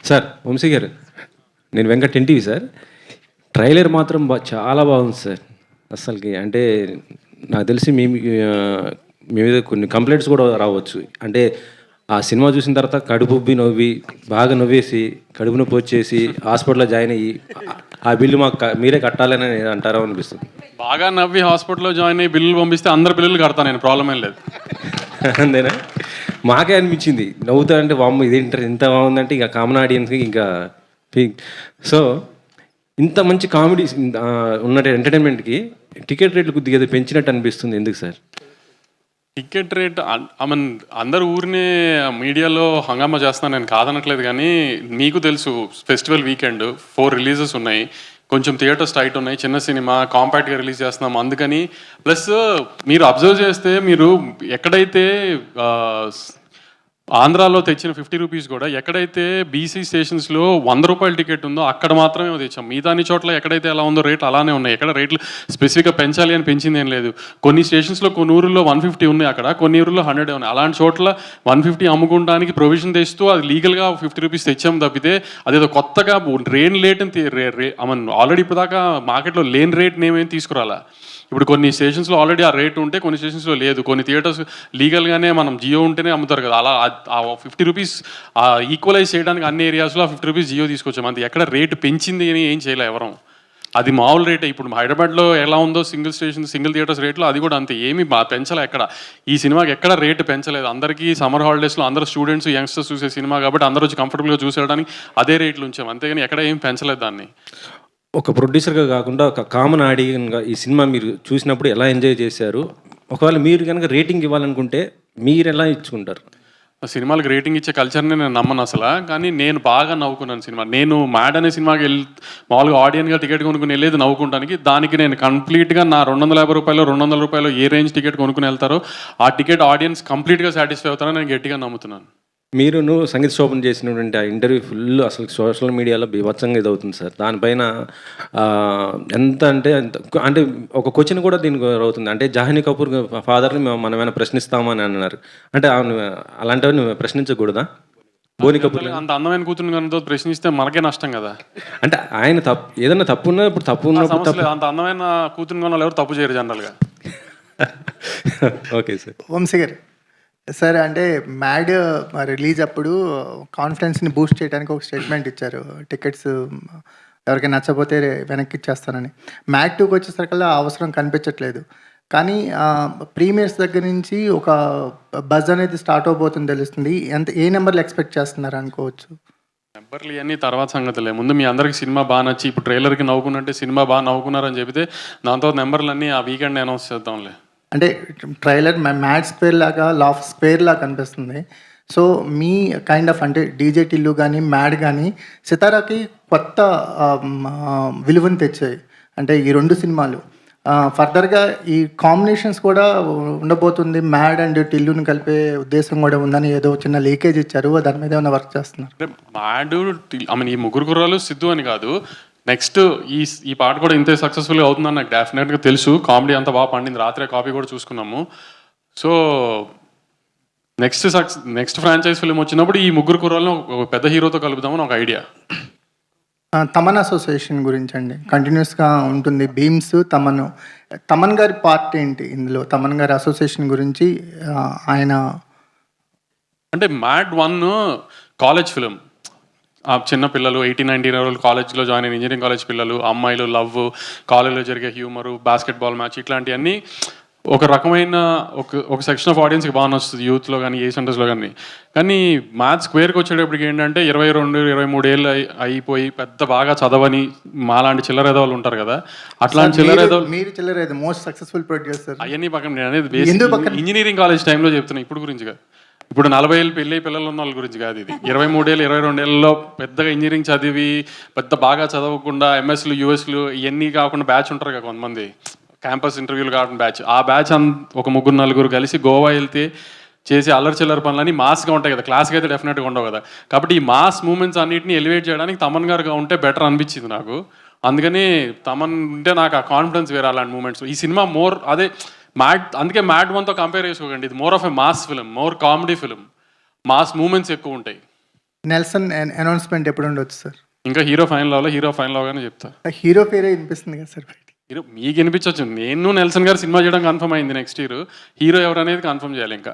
Sir Vamsi గారు, నేను Venkat NTV sir. Trailer మాత్రం చాలా బాగుంది సార్. అస్సలకి అంటే నాకు తెలిసి మీ మీద కొన్ని కంప్లైంట్స్ కూడా రావచ్చు. అంటే ఆ సినిమా చూసిన తర్వాత కడుపుబ్బి నవ్వి బాగా నవ్వేసి కడుపు నొప్పి వచ్చేసి హాస్పిటల్లో జాయిన్ అయ్యి ఆ బిల్లు మాకు మీరే కట్టాలని అంటారో అనిపిస్తుంది. బాగా నవ్వి హాస్పిటల్లో జాయిన్ అయ్యి బిల్లులు పంపిస్తే అందరు బిల్లులు కడతాను, నేను ప్రాబ్లం ఏం లేదు. అంతేనా? మాకే అనిపించింది నవ్వుతా అంటే వామ్మ ఇదేంటారు ఇంత బాగుందంటే ఇంకా కామన్ ఆడియన్స్కి ఇంకా సో ఇంత మంచి కామెడీ ఉన్న ఎంటర్టైన్మెంట్కి టికెట్ రేట్లు కొద్దిగా పెంచినట్టు అనిపిస్తుంది. ఎందుకు sir ticket rate? I mean అందరు ఊరినే మీడియాలో హంగామా చేస్తున్నాను, నేను కాదనట్లేదు. కానీ మీకు తెలుసు ఫెస్టివల్ వీకెండ్ 4 రిలీజెస్ ఉన్నాయి, కొంచెం థియేటర్స్ టైట్ ఉన్నాయి, చిన్న సినిమా కాంపాక్ట్గా రిలీజ్ చేస్తున్నాం అందుకని. ప్లస్ మీరు అబ్జర్వ్ చేస్తే మీరు ఎక్కడైతే ఆంధ్రాలో తెచ్చిన 50 రూపీస్ కూడా ఎక్కడైతే బీసీ స్టేషన్స్లో 100 రూపాయల టికెట్ ఉందో అక్కడ మాత్రమే తెచ్చాం. మిగతా అన్ని చోట్ల ఎక్కడైతే ఎలా ఉందో రేట్లు అలానే ఉన్నాయి. ఎక్కడ రేట్లు స్పెసిఫిక్గా పెంచాలి అని పెంచింది ఏం లేదు. కొన్ని స్టేషన్స్లో కొన్ని ఊరుల్లో 150 ఉన్నాయి, అక్కడ కొన్ని ఊరుల్లో 100 ఉన్నాయి. అలాంటి చోట్ల 150 అమ్ముకోవడానికి ప్రొవిజన్ తెస్తూ అది లీగల్గా 50 రూపీస్ తెచ్చాం తప్పితే అదేదో కొత్తగా లేని రేట్ ఐ మీన్ ఆల్రెడీ ఇప్పుడు దాకా మార్కెట్లో లేని రేట్ నేమేం తీసుకురాలా. ఇప్పుడు కొన్ని స్టేషన్స్లో ఆల్రెడీ ఆ రేట్ ఉంటే కొన్ని స్టేషన్స్లో లేదు. కొన్ని థియేటర్స్ లీగల్గానే మనం జియో ఉంటేనే అమ్ముతారు కదా, అలా ఆ 50 రూపీస్ ఈక్వలైజ్ చేయడానికి అన్ని ఏరియాస్లో ఆ 50 రూపీస్ జియో తీసుకొచ్చాం. అంతే, ఎక్కడ రేటు పెంచింది అని ఏం చేయలే ఎవరం. అది మామూలు రేటే. ఇప్పుడు హైదరాబాద్లో ఎలా ఉందో సింగిల్ థియేటర్స్ రేట్లో అది కూడా అంతే, ఏమీ పెంచలే ఎక్కడ. ఈ సినిమాకి ఎక్కడ రేటు పెంచలేదు. అందరికీ సమ్మర్ హాలిడేస్లో అందరూ స్టూడెంట్స్ యంగ్స్టర్స్ చూసే సినిమా కాబట్టి అందరూ వచ్చి కంఫర్టబుల్గా చూసేయడానికి అదే రేట్లు ఉంచాం, అంతేగాని ఎక్కడ ఏం పెంచలేదు దాన్ని. ఒక ప్రొడ్యూసర్గా కాకుండా ఒక కామన్ ఆడియన్గా ఈ సినిమా మీరు చూసినప్పుడు ఎలా ఎంజాయ్ చేశారు? ఒకవేళ మీరు కనుక రేటింగ్ ఇవ్వాలనుకుంటే మీరు ఎలా ఇచ్చుకుంటారు? సినిమాలకు రేటింగ్ ఇచ్చే కల్చర్ని నేను నమ్మను అసలు. కానీ నేను బాగా నవ్వుకున్నాను సినిమా. నేను మ్యాడ్ అనే సినిమాకి మామూలుగా ఆడియన్గా టికెట్ కొనుక్కుని వెళ్ళేది నవ్వుకుంటానికి. దానికి నేను కంప్లీట్గా నా 250 రూపాయలు 200 రూపాయలు ఏ రేంజ్ టికెట్ కొనుక్కుని వెళ్తారో ఆ టికెట్ ఆడియన్స్ కంప్లీట్గా సాటిస్ఫై అవుతారని నేను గట్టిగా నమ్ముతున్నాను. మీరును సంగీత శోభన్ చేసినటువంటి ఆ ఇంటర్వ్యూ ఫుల్ అసలు సోషల్ మీడియాలో బీభత్సంగా ఇదవుతుంది సార్. దానిపైన ఎంత అంటే అంటే ఒక క్వశ్చన్ కూడా దీనికి అవుతుంది. అంటే జాహ్నవి కపూర్ ఫాదర్ని మనం ఏమైనా ప్రశ్నిస్తామని అన్నారు. అంటే అలాంటివి ప్రశ్నించకూడదా? బోని కపూర్ అంత అందమైన కూతురు కనుక ప్రశ్నిస్తే మనకే నష్టం కదా. అంటే ఆయన తప్పు ఏదైనా తప్పు ఉన్నా ఇప్పుడు తప్పు ఉన్నప్పుడు అంత అందమైన కూతురు కొన్న ఎవరు తప్పు చేయరు జనరల్గా. Okay sir. వంశీ గారు సార్, అంటే మ్యాడ్ రిలీజ్ అప్పుడు కాన్ఫిడెన్స్ని బూస్ట్ చేయడానికి ఒక స్టేట్మెంట్ ఇచ్చారు, టికెట్స్ ఎవరికైనా నచ్చపోతే వెనక్కి ఇచ్చేస్తానని. మ్యాడ్ 2కి వచ్చేసరికల్లా అవసరం కనిపించట్లేదు. కానీ ప్రీమియర్స్ దగ్గర నుంచి ఒక బజ్ అనేది స్టార్ట్ అవబోతుంది తెలుస్తుంది. ఏ నెంబర్లు ఎక్స్పెక్ట్ చేస్తున్నారు అనుకోవచ్చు? నెంబర్లు ఇవన్నీ తర్వాత సంగతులే. ముందు మీ అందరికి సినిమా బాగా నచ్చి ఇప్పుడు ట్రైలర్కి నవ్వుకున్నట్టే సినిమా బాగా నవ్వుకున్నారని చెబితే దాంతో నెంబర్లన్నీ ఆ వీకెండ్ అనౌన్స్ చేద్దాంలే. అంటే ట్రైలర్ మ్యాడ్ స్క్వేర్ లాగా లాఫ్ స్క్వేర్ లాగా కనిపిస్తుంది. సో మీ కైండ్ ఆఫ్ అంటే డీజే టిల్లు కానీ మ్యాడ్ కానీ సితారాకి కొత్త విలువను తెచ్చాయి. అంటే ఈ 2 సినిమాలు ఫర్దర్గా ఈ కాంబినేషన్స్ కూడా ఉండబోతుంది. మ్యాడ్ అండ్ టిల్లుని కలిపే ఉద్దేశం కూడా ఉందని ఏదో చిన్న లీకేజ్ ఇచ్చారు, దాని మీద ఏమైనా వర్క్ చేస్తున్నారు? మ్యాడ్ ఐ మీన్ ఈ ముగ్గురు కుర్రాలు సిద్ధు అని కాదు, నెక్స్ట్ ఈ పాట కూడా ఇంతే సక్సెస్ఫుల్గా అవుతుందని నాకు డెఫినెట్గా తెలుసు. కామెడీ అంతా బాగా పండింది, రాత్రే కాపీ కూడా చూసుకున్నాము. సో నెక్స్ట్ ఫ్రాంచైజ్ ఫిల్మ్ వచ్చినప్పుడు ఈ ముగ్గురు కుర్రాలను ఒక పెద్ద హీరోతో కలుపుదామని ఒక ఐడియా. తమన్ అసోసియేషన్ గురించి అండి, కంటిన్యూస్గా ఉంటుంది భీమ్స్ తమన్ గారి పార్ట్ ఏంటి ఇందులో? తమన్ గారి అసోసియేషన్ గురించి ఆయన అంటే మ్యాడ్ 1 కాలేజ్ ఫిలిం. చిన్న పిల్లలు 18-19 years కాలేజ్లో జాయిన్ అయిన ఇంజనీరింగ్ కాలేజ్ పిల్లలు, అమ్మాయిలు, లవ్, కాలేజ్లో జరిగే హ్యూమరు, బాస్కెట్బాల్ మ్యాచ్, ఇట్లాంటివన్నీ ఒక రకమైన ఒక సెక్షన్ ఆఫ్ ఆడియన్స్కి బాగా నచ్చుతుంది, యూత్లో కానీ ఏ సెంటర్స్లో కానీ. కానీ మ్యాథ్స్ స్క్వేర్కి వచ్చేటప్పటికి ఏంటంటే 22-23 ఏళ్ళు అయిపోయి పెద్ద బాగా చదవని మాలాంటి చిల్లరేదవాళ్ళు ఉంటారు కదా, అట్లాంటి చిల్లరేదో మోస్ట్ సక్సెస్ఫుల్ ప్రొడ్యూసర్ అవన్నీ పక్కన నేను అనేది ఇంజనీరింగ్ కాలేజ్ టైంలో చెప్తున్నా, ఇప్పుడు గురించి కాదు. ఇప్పుడు 40 ఏళ్ళు పిల్లలు ఉన్న వాళ్ళ గురించి కాదు ఇది. 23 ఏళ్ళు 22 ఏళ్ళలో పెద్దగా ఇంజనీరింగ్ చదివి పెద్ద బాగా చదవకుండా ఎంఎస్లు యూఎస్లు ఇవన్నీ కాకుండా బ్యాచ్ ఉంటారు కదా కొంతమంది, క్యాంపస్ ఇంటర్వ్యూలు కాకుండా బ్యాచ్. ఆ బ్యాచ్ ఒక 3-4 కలిసి గోవా వెళ్తే చేసి అల్లరి చిల్లర పనులని మాస్గా ఉంటాయి కదా, క్లాస్కి అయితే డెఫినెట్గా ఉండవు కదా. కాబట్టి ఈ మాస్ మూమెంట్స్ అన్నింటినీ ఎలివేట్ చేయడానికి తమన్ గారుగా ఉంటే బెటర్ అనిపించింది నాకు. అందుకని తమన్ ఉంటే నాకు ఆ కాన్ఫిడెన్స్ వేరే అలాంటి మూమెంట్స్. ఈ సినిమా మోర్ అదే మ్యాడ్, అందుకే మ్యాడ్ 1తో కంపేర్ చేసుకోకండి. ఇది more of a mass film, more comedy film, mass moments ఎక్కువ ఉంటాయి. నెల్సన్ అనౌన్స్మెంట్ ఎప్పుడు ఉండొచ్చు సార్? ఇంకా హీరో ఫైనల్ అవ్వాలి, హీరో ఫైనల్ అవగానే చెప్తా. హీరో పేరే వినిపిస్తుంది కదా సార్ బయట. హీరో మీకు వినిపించవచ్చు, నేను నెల్సన్ గారు సినిమా చేయడం కన్ఫర్మ్ అయింది, నెక్స్ట్ ఇయర్ హీరో ఎవరు అనేది కన్ఫర్మ్ చేయాలి ఇంకా.